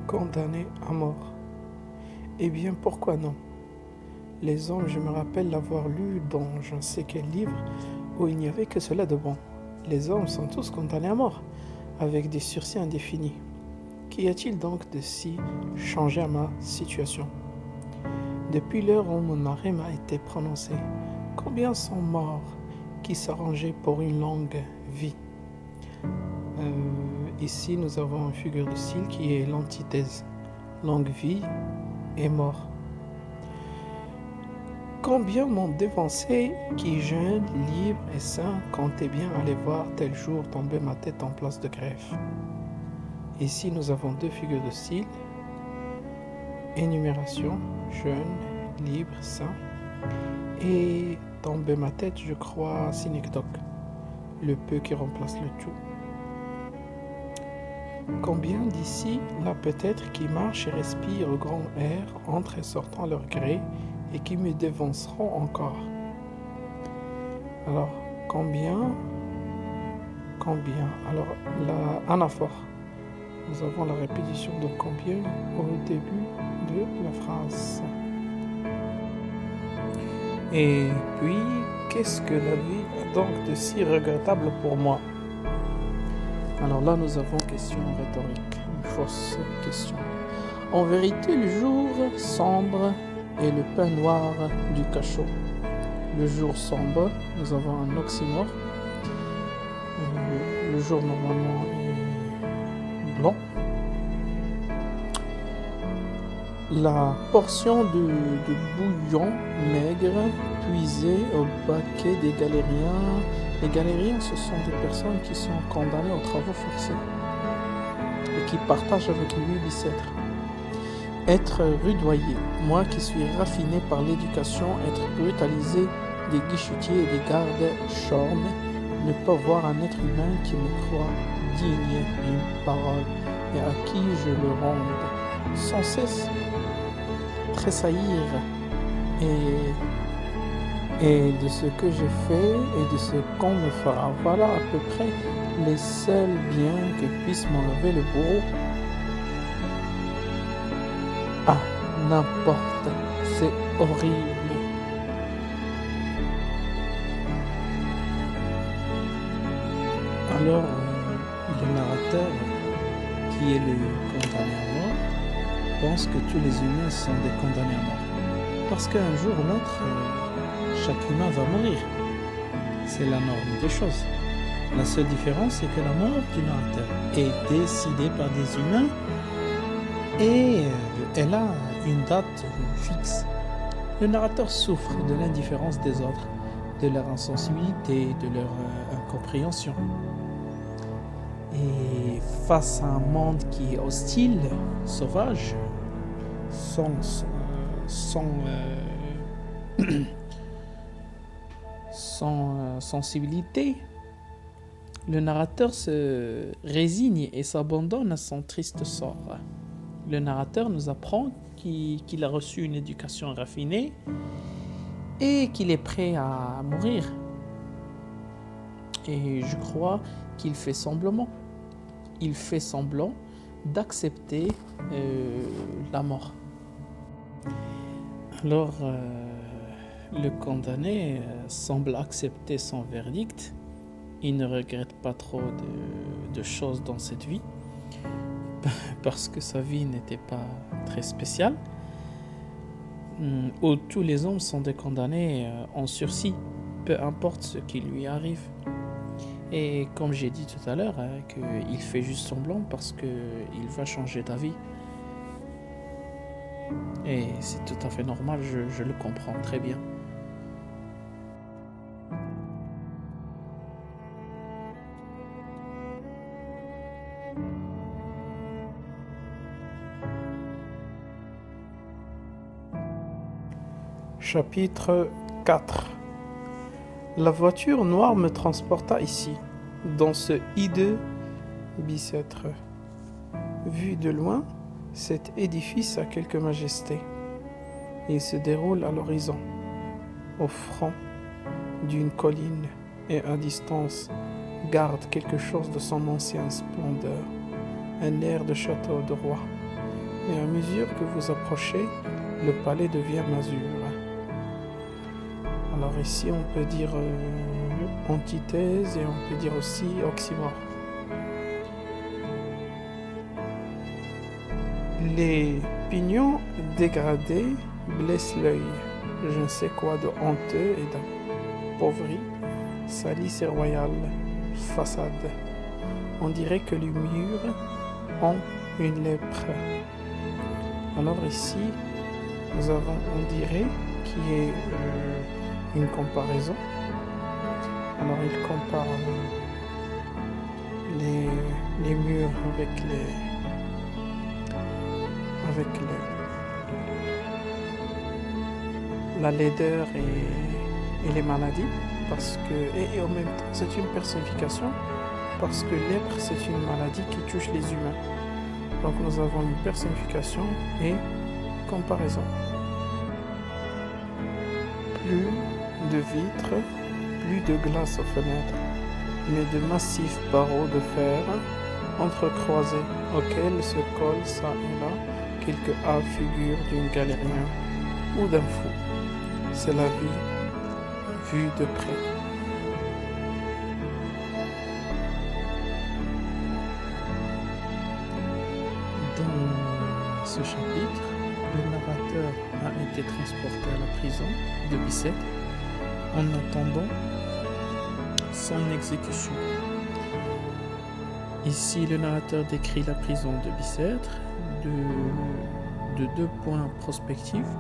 condamné à mort. Eh bien, pourquoi non? Les hommes, je me rappelle l'avoir lu dans je ne sais quel livre où il n'y avait que cela de bon. Les hommes sont tous condamnés à mort, avec des sursis indéfinis. Qu'y a-t-il donc de si changé à ma situation? Depuis l'heure où mon arrêt m'a été prononcé, combien sont morts qui s'arrangeaient pour une longue vie? Ici, nous avons une figure de style qui est l'antithèse. Longue vie et mort. Combien m'ont dévancé qui, jeune, libre et sain, comptait bien aller voir tel jour tomber ma tête en place de greffe. Ici, nous avons deux figures de style. Énumération, jeune, libre, sain. Et tomber ma tête, je crois, synecdoque, le peu qui remplace le tout. Combien d'ici, là peut-être, qui marchent et respirent au grand air, entrent et sortant leur gré, et qui me dévanceront encore. Alors, combien? Alors, l'anaphore. Nous avons la répétition de combien au début de la phrase. Et puis, qu'est-ce que la vie a donc de si regrettable pour moi? Alors là, nous avons question rhétorique, une fausse question. En vérité, le jour sombre est le pain noir du cachot. Le jour sombre, nous avons un oxymore. Le jour normalement est blanc. La portion de bouillon maigre puisée au baquet des galériens. Les galériens, ce sont des personnes qui sont condamnées aux travaux forcés et qui partagent avec lui Bicêtre. Être rudoyé, moi qui suis raffiné par l'éducation, être brutalisé des guichetiers et des gardes chormes, ne pas voir un être humain qui me croit digne d'une parole et à qui je le rende, sans cesse tressaillir et de ce que j'ai fait et de ce qu'on me fera. Voilà à peu près les seuls biens que puisse m'enlever le bourreau. Ah, n'importe, c'est horrible. Alors, le narrateur, qui est le condamné à mort, pense que tous les humains sont des condamnés à mort. Parce qu'un jour ou l'autre, chaque humain va mourir. C'est la norme des choses. La seule différence, c'est que la mort du narrateur est décidée par des humains et elle a une date fixe. Le narrateur souffre de l'indifférence des autres, de leur insensibilité, de leur incompréhension. Et face à un monde qui est hostile, sauvage, sans sensibilité, le narrateur se résigne et s'abandonne à son triste sort. Le narrateur nous apprend qu'il a reçu une éducation raffinée et qu'il est prêt à mourir. Et je crois qu'il fait semblant. Il fait semblant d'accepter la mort. Alors, le condamné semble accepter son verdict. Il ne regrette pas trop de choses dans cette vie, parce que sa vie n'était pas très spéciale, où tous les hommes sont des condamnés en sursis, peu importe ce qui lui arrive. Et comme j'ai dit tout à l'heure, qu'il fait juste semblant parce qu'il va changer d'avis. Et c'est tout à fait normal, je le comprends très bien. Chapitre 4. La voiture noire me transporta ici, dans ce hideux Bicêtre. Vu de loin, cet édifice a quelque majesté. Il se déroule à l'horizon, au front d'une colline, et à distance garde quelque chose de son ancienne splendeur, un air de château de roi. mais à mesure que vous approchez, le palais devient masure. Alors ici, on peut dire antithèse et on peut dire aussi oxymore. Les pignons dégradés blessent l'œil. Je ne sais quoi de honteux et d'appauvri salit ces royales façades. On dirait que les murs ont une lèpre. Alors ici, nous avons on dirait qui est une comparaison. Alors il compare les murs avec la laideur et les maladies, parce que et en même temps c'est une personnification, parce que lèpre c'est une maladie qui touche les humains. Donc nous avons une personnification et comparaison. Plus de vitres, plus de glace aux fenêtres, mais de massifs barreaux de fer entrecroisés auxquels se collent ça et là quelques figures d'un galérien ou d'un fou. C'est la vie vue de près. Dans ce chapitre, le narrateur a été transporté à la prison de Bicêtre en attendant son exécution. Ici, le narrateur décrit la prison de Bicêtre de deux points prospectifs.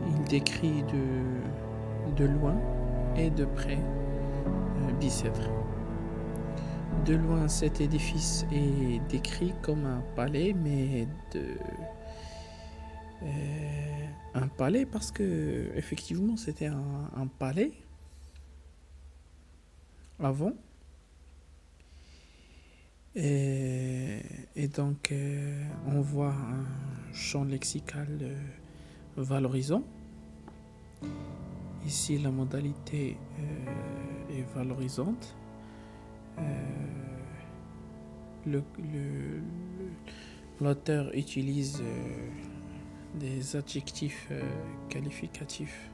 Il décrit de loin et de près Bicêtre. De loin, cet édifice est décrit comme un palais, mais un palais parce que effectivement c'était un palais avant. Et donc on voit un champ lexical valorisant. Ici la modalité est valorisante. L'auteur utilise des adjectifs qualificatifs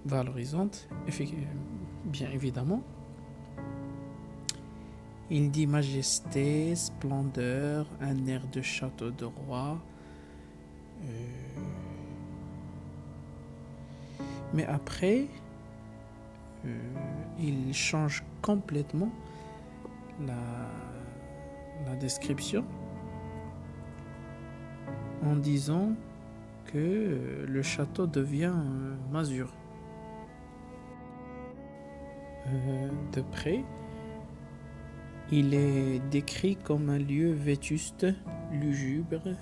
valorisantes, bien évidemment. Il dit majesté, splendeur, un air de château de roi. Mais après, il change complètement la description en disant que le château devient masure. De près, il est décrit comme un lieu vétuste, lugubre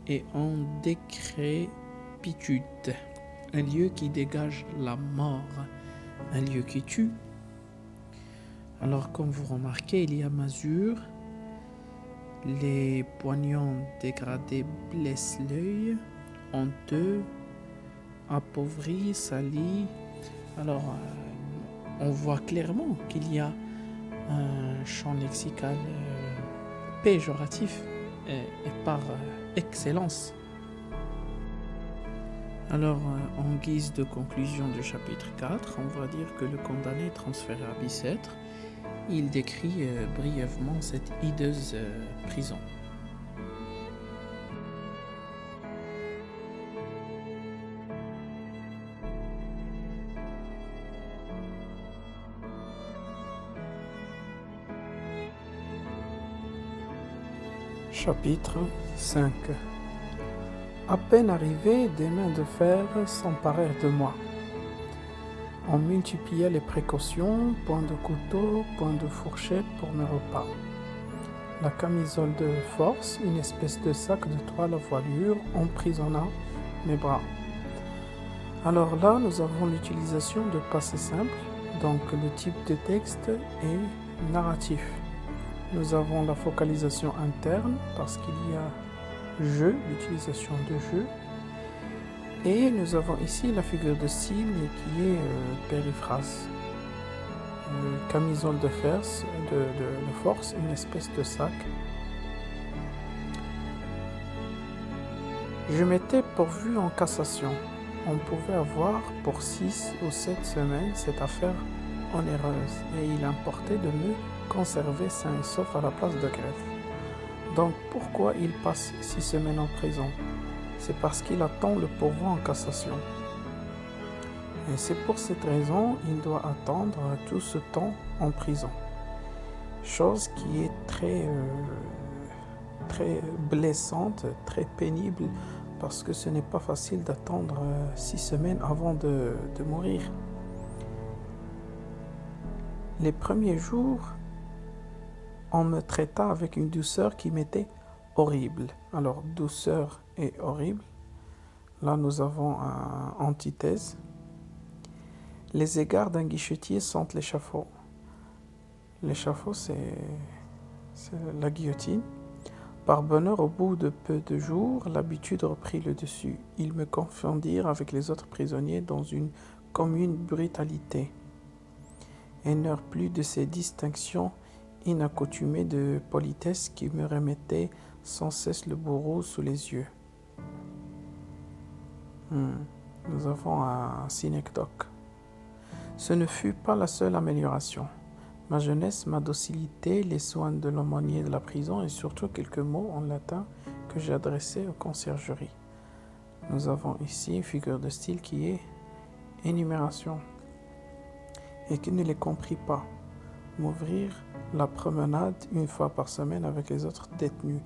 et en décrépitude. Un lieu qui dégage la mort, un lieu qui tue. Alors comme vous remarquez, il y a masure, les poignons dégradés blessent l'œil, honteux, appauvri, sali. Alors on voit clairement qu'il y a un champ lexical péjoratif et par excellence. Alors, en guise de conclusion du chapitre 4, on va dire que le condamné est transféré à Bicêtre. Il décrit brièvement cette hideuse prison. Chapitre 5. À peine arrivé, des mains de fer s'emparèrent de moi. On multipliait les précautions, point de couteau, point de fourchette pour mes repas. La camisole de force, une espèce de sac de toile à voilure, emprisonna mes bras. Alors là, nous avons l'utilisation de passé simple, donc le type de texte est narratif. Nous avons la focalisation interne parce qu'il y a je, l'utilisation de je. Et nous avons ici la figure de style qui est périphrase. camisole de force, une espèce de sac. Je m'étais pourvu en cassation. On pouvait avoir pour 6 ou 7 semaines cette affaire onéreuse et il importait de me conserver sain et sauf à la place de greffe. Donc pourquoi il passe 6 semaines en prison? C'est parce qu'il attend le pourvoi en cassation. Et c'est pour cette raison qu'il doit attendre tout ce temps en prison. Chose qui est très blessante, très pénible, parce que ce n'est pas facile d'attendre 6 semaines avant de mourir. Les premiers jours, on me traita avec une douceur qui m'était horrible. Alors, douceur et horrible, là nous avons une antithèse. Les égards d'un guichetier sentent l'échafaud. L'échafaud, c'est la guillotine. Par bonheur, au bout de peu de jours, l'habitude reprit le dessus. Ils me confondirent avec les autres prisonniers dans une commune brutalité, et n'eurent plus de ces distinctions inaccoutumées de politesse qui me remettaient sans cesse le bourreau sous les yeux. Nous avons un synecdoque. Ce ne fut pas la seule amélioration. Ma jeunesse, ma docilité, les soins de l'aumônier de la prison et surtout quelques mots en latin que j'ai adressés aux conciergeries. Nous avons ici une figure de style qui est énumération et qui ne les comprit pas. M'ouvrir la promenade une fois par semaine avec les autres détenus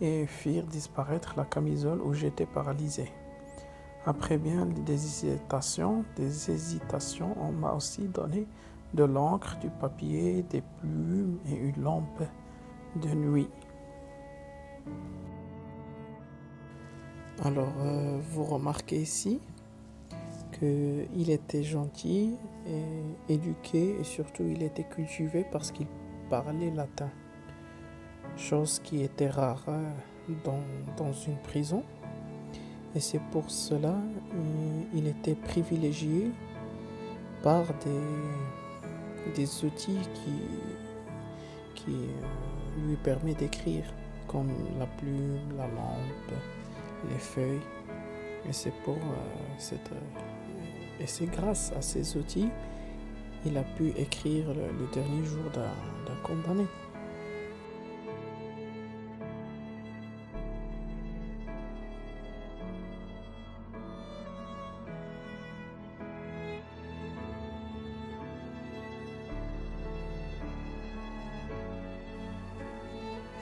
et firent disparaître la camisole où j'étais paralysé. Après bien des hésitations, on m'a aussi donné de l'encre, du papier, des plumes et une lampe de nuit. Alors, vous remarquez ici qu'il était gentil et éduqué et surtout il était cultivé parce qu'il parlait latin. Chose qui était rare dans une prison. Et c'est pour cela qu'il était privilégié par des outils qui lui permettent d'écrire, comme la plume, la lampe, les feuilles. Et c'est grâce à ces outils qu'il a pu écrire le dernier jour d'un condamné.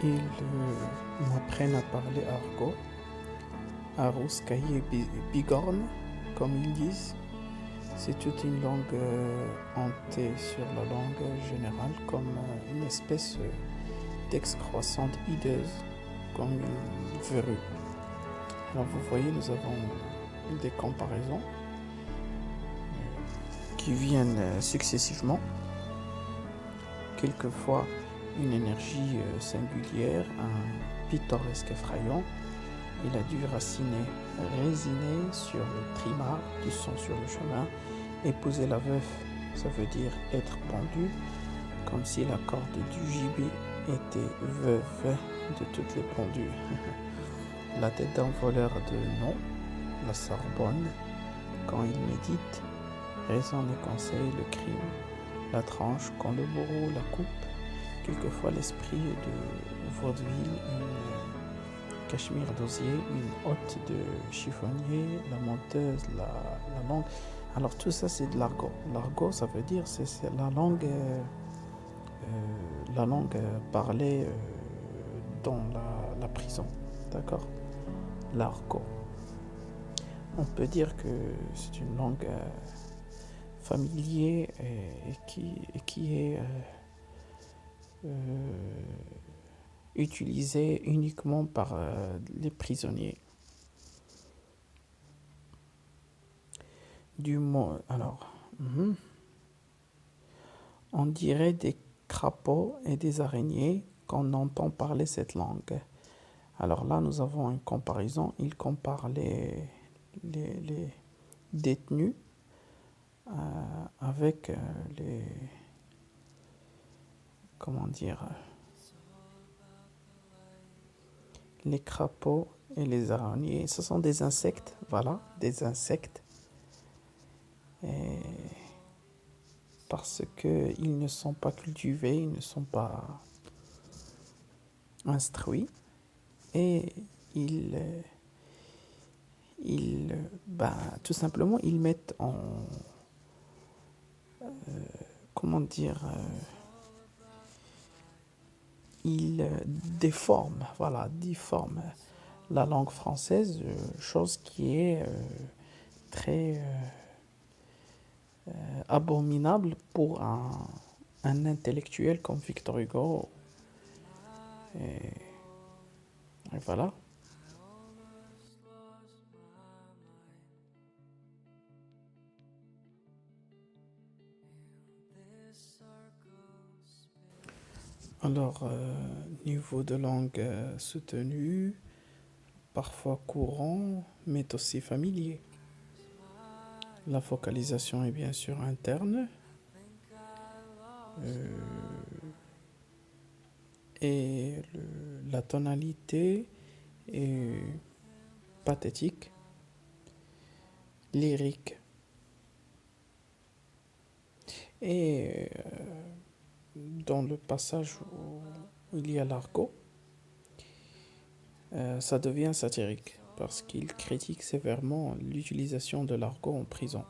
Ils m'apprennent à parler argot, arus, cahier, bigorne, comme ils disent. C'est toute une langue hantée sur la langue générale, comme une espèce d'excroissante hideuse, comme une verrue. Alors vous voyez, nous avons des comparaisons qui viennent successivement. Quelquefois, une énergie singulière, un pittoresque effrayant. Il a dû résiner sur le trimar, du sang sur le chemin. Épouser la veuve, ça veut dire être pendu, comme si la corde du gibet était veuve de toutes les pendues. La tête d'un voleur de nom, la Sorbonne, quand il médite, raisonne et conseille le crime. La tranche quand le bourreau la coupe. Quelquefois l'esprit de vaudeville, une cachemire d'osier, une hotte de chiffonnier, la menteuse, la langue. Alors tout ça c'est de l'argot. L'argot ça veut dire c'est la langue parlée dans la prison. D'accord? L'argot. On peut dire que c'est une langue familière et qui est utilisé uniquement par les prisonniers. On dirait des crapauds et des araignées quand on entend parler cette langue. Alors là, nous avons une comparaison. Il compare les détenus avec comment dire, les crapauds et les araignées. Ce sont des insectes, voilà, des insectes. Et parce qu'ils ne sont pas cultivés, ils ne sont pas instruits. Et ils, tout simplement, ils mettent en, comment dire, ils déforment, voilà, déforment la langue française, chose qui est très abominable pour un intellectuel comme Victor Hugo. Et voilà. Alors, niveau de langue soutenue, parfois courant, mais aussi familier. La vocalisation est bien sûr interne. Et la tonalité est pathétique, lyrique. Et dans le passage où il y a l'argot, ça devient satirique parce qu'il critique sévèrement l'utilisation de l'argot en prison.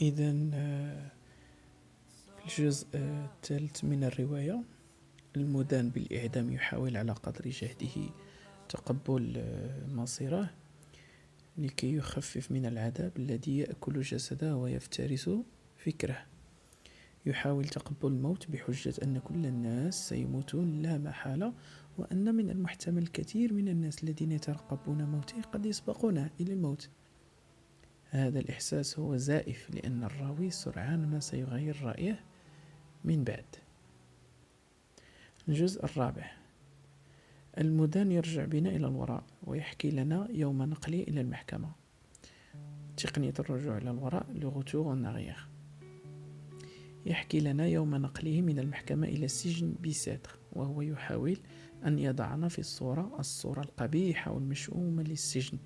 إذا في الجزء الثالث من الرواية المدان بالإعدام يحاول على قدر جهده تقبل مصيره لكي يخفف من العذاب الذي يأكل جسده ويفترس فكره. يحاول تقبل الموت بحجة أن كل الناس سيموتون لا محالة، وأن من المحتمل الكثير من الناس الذين يترقبون موته قد يسبقونه إلى الموت. هذا الإحساس هو زائف لأن الراوي سرعان ما سيغير رأيه من بعد. الجزء الرابع. المدان يرجع بنا إلى الوراء ويحكي لنا يوم نقله إلى المحكمة. تقنية الرجوع إلى الوراء le retour en arrière. يحكي لنا يوم نقله من المحكمة إلى السجن بيساتر، وهو يحاول أن يضعنا في الصورة القبيحة والمشؤومة للسجن.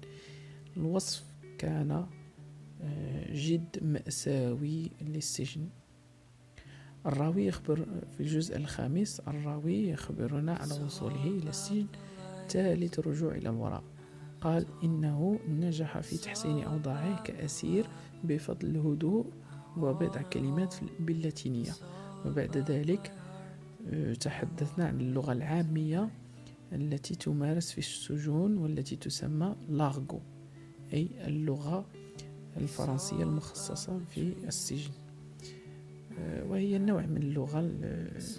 الوصف كان جد مأساوي للسجن. الراوي يخبر في الجزء الخامس، الراوي يخبرنا على وصوله إلى السجن ثالث رجوع إلى الوراء. قال إنه نجح في تحسين أوضاعه كأسير بفضل الهدوء وبضع كلمات باللاتينية. وبعد ذلك تحدثنا عن اللغة العامية التي تمارس في السجون والتي تسمى لارغو، أي اللغة الفرنسية المخصصة في السجن، وهي نوع من اللغة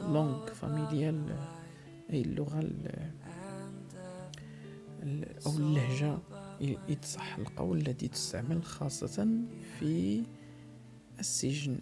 لونغ فاميليال، أي اللغة أو اللهجة إذ صح القول التي تستعمل خاصة في السجن.